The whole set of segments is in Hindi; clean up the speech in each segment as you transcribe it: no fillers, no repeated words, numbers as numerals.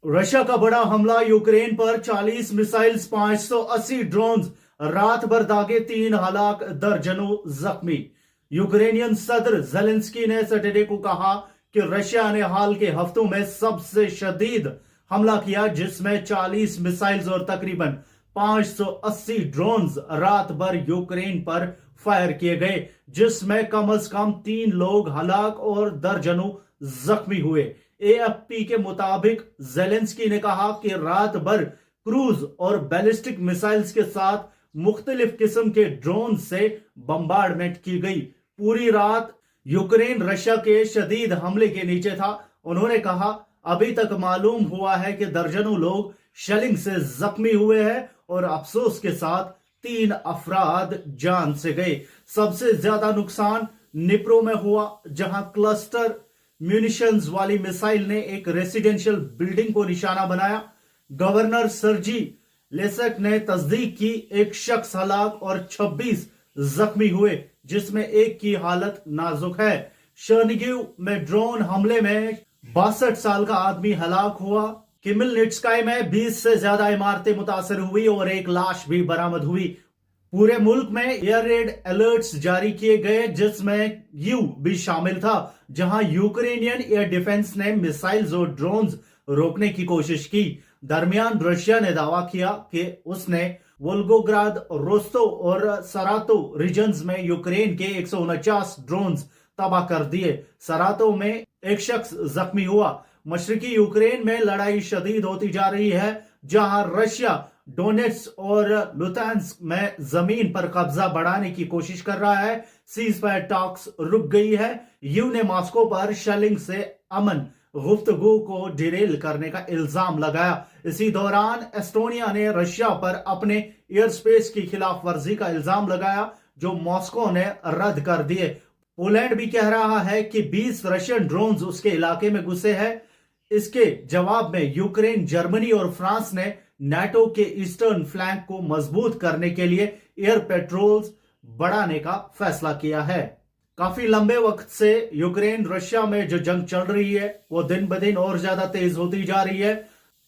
रशिया का बड़ा हमला यूक्रेन पर 40 मिसाइल्स 580 ड्रोन्स रात भर दागे 3 हलाक दर्जनों जख्मी। यूक्रेनियन सदर ज़ेलेंस्की ने सैटरडे को कहा कि रशिया ने हाल के हफ्तों में सबसे शदीद हमला किया जिसमें 40 मिसाइल्स और तकरीबन 580 ड्रोन्स रात भर यूक्रेन पर फायर किए गए, जिसमें कम से कम 3 लोग हलाक और दर्जनों जख्मी हुए। एएफपी के मुताबिक ज़ेलेंस्की ने कहा कि रात भर क्रूज और बैलिस्टिक मिसाइल्स के साथ मुख्तलिफ किस्म के ड्रोन से बम्बार्डमेंट की गई। पूरी रात यूक्रेन रशिया के शदीद हमले के नीचे था। उन्होंने कहा, अभी तक मालूम हुआ है कि दर्जनों लोग शेलिंग से जख्मी हुए हैं और अफसोस के साथ 3 अफराद जान से गए। सबसे ज्यादा नुकसान निप्रो में हुआ, जहां क्लस्टर म्यूनिशंस वाली मिसाइल ने एक रेसिडेंशियल बिल्डिंग को निशाना बनाया। गवर्नर सर्जी लेसक ने तस्दीक की एक शख्स हलाक और 26 जख्मी हुए, जिसमें एक की हालत नाजुक है। शर्निगिव में ड्रोन हमले में 62 साल का आदमी हलाक हुआ। किमिलनिट्स्काई में 20 से ज्यादा इमारतें मुतासर हुई और एक लाश भी बरामद हुई। पूरे मुल्क में एयर रेड अलर्ट्स जारी किए गए, जिसमें यू भी शामिल था, जहां यूक्रेनियन एयर डिफेंस ने मिसाइल्स और ड्रोन्स रोकने की कोशिश की। दरमियान रशिया ने दावा किया कि उसने वोल्गोग्राद, रोस्तोव और सरातो रीजन्स में यूक्रेन के 149 ड्रोन्स तबाह कर दिए। सरातो में एक शख्स जख्मी हुआ। मशरकी यूक्रेन में लड़ाई शदीद होती जा रही है, जहां रशिया डोनेट्स्क और लुहांस्क में जमीन पर कब्जा बढ़ाने की कोशिश कर रहा है। सीज फायर टॉक्स रुक गई है। यू ने मॉस्को पर शेलिंग से अमन गुफ्तगू को डिरेल करने का इल्जाम लगाया। इसी दौरान एस्टोनिया ने रशिया पर अपने एयर स्पेस की खिलाफ वर्जी का इल्जाम लगाया, जो मॉस्को ने रद्द कर दिए। पोलैंड भी कह रहा है कि 20 रशियन ड्रोन्स उसके इलाके में घुसे हैं। इसके जवाब में यूक्रेन, जर्मनी और फ्रांस ने नाटो के ईस्टर्न फ्लैंक को मजबूत करने के लिए एयर पेट्रोल्स बढ़ाने का फैसला किया है। काफी लंबे वक्त से यूक्रेन रशिया में जो जंग चल रही है वो दिन ब दिन और ज्यादा तेज होती जा रही है।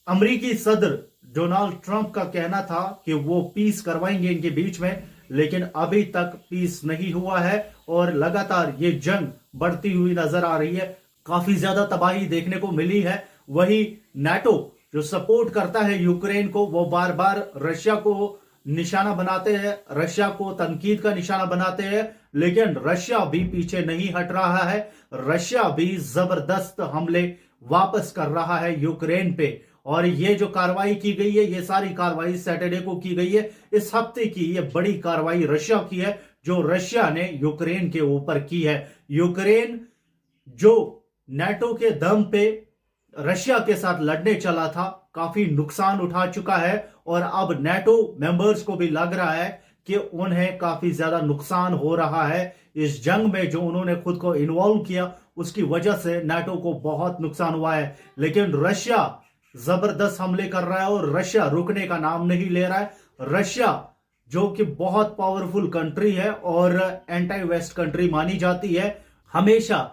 अमेरिकी सदर डोनाल्ड ट्रंप का कहना था कि वो पीस करवाएंगे इनके बीच में, लेकिन अभी तक पीस नहीं हुआ है और लगातार ये जंग बढ़ती हुई नजर आ रही है। काफी ज्यादा तबाही देखने को मिली है। वही नाटो जो सपोर्ट करता है यूक्रेन को, वो बार बार रशिया को निशाना बनाते हैं, रशिया को तनकीद का निशाना बनाते हैं, लेकिन रशिया भी पीछे नहीं हट रहा है। रशिया भी जबरदस्त हमले वापस कर रहा है यूक्रेन पे। और ये जो कार्रवाई की गई है, ये सारी कार्रवाई सैटरडे को की गई है। इस हफ्ते की ये बड़ी कार्रवाई रशिया की है, जो रशिया ने यूक्रेन के ऊपर की है। यूक्रेन जो नाटो के दम पे रशिया के साथ लड़ने चला था, काफी नुकसान उठा चुका है और अब नाटो मेंबर्स को भी लग रहा है कि उन्हें काफी ज्यादा नुकसान हो रहा है। इस जंग में जो उन्होंने खुद को इन्वॉल्व किया, उसकी वजह से नाटो को बहुत नुकसान हुआ है। लेकिन रशिया जबरदस्त हमले कर रहा है और रशिया रुकने का नाम नहीं ले रहा है। रशिया जो कि बहुत पावरफुल कंट्री है और एंटी वेस्ट कंट्री मानी जाती है, हमेशा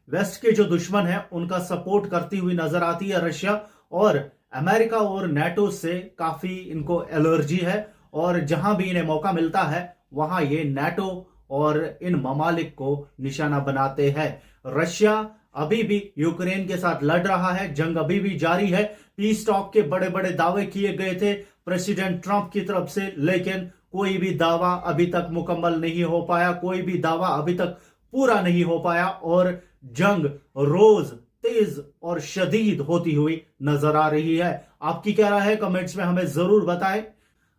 वेस्ट के जो दुश्मन हैं उनका सपोर्ट करती हुई नजर आती है रशिया। और अमेरिका और नाटो से काफी इनको एलर्जी है और जहां भी इन्हें मौका मिलता है वहां ये नाटो और इन ममालिक को निशाना बनाते हैं। रशिया अभी भी यूक्रेन के साथ लड़ रहा है, जंग अभी भी जारी है। पीस टॉक के बड़े बड़े दावे किए गए थे प्रेसिडेंट ट्रंप की तरफ से, लेकिन कोई भी दावा अभी तक मुकम्मल नहीं हो पाया, कोई भी दावा अभी तक पूरा नहीं हो पाया और जंग रोज तेज और शदीद होती हुई नजर आ रही है। आपकी क्या राय है, कमेंट्स में हमें जरूर बताएं।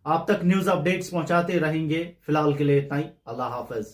आप तक न्यूज अपडेट्स पहुंचाते रहेंगे। फिलहाल के लिए इतना ही। अल्लाह हाफिज।